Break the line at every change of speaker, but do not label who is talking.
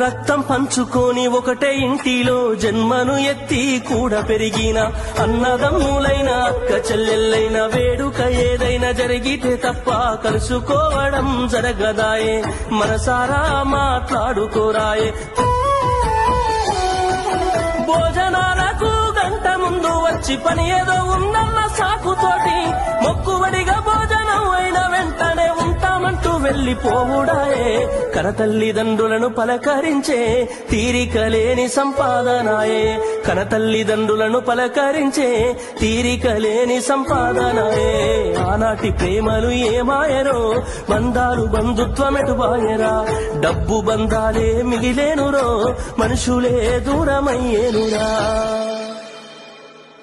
రక్తం పంచుకొని ఒకటే ఇంటిలో జన్మను ఎత్తి కూడా పెరిగిన అన్నదమ్ములైన అక్క చెల్లెళ్ళైన వేడుక ఏదైనా జరిగితే తప్ప కలుసుకోవడం జరగదాయే మనసారా మాట్లాడుకోరాయే భోజనాలకు గంట ముందు వచ్చి పని ఏదో ఉందన్న సాకుతోటి మొక్కుబడిగా భోజనం అయిన వెంటనే ఉంటామంటూ వెళ్లిపోవుడాయే కనతల్లిదండ్రులను పలకరించే తీరిక లేని సంపాదనాయే కనతల్లిదండ్రులను పలకరించే తీరిక లేని సంపాదనాయే ఆనాటి ప్రేమలు ఏమాయరో బంధాలు బంధుత్వమెటుబాయరా డబ్బు బంధాలే మిగిలేనురో మనుషులే దూరమయ్యేనురా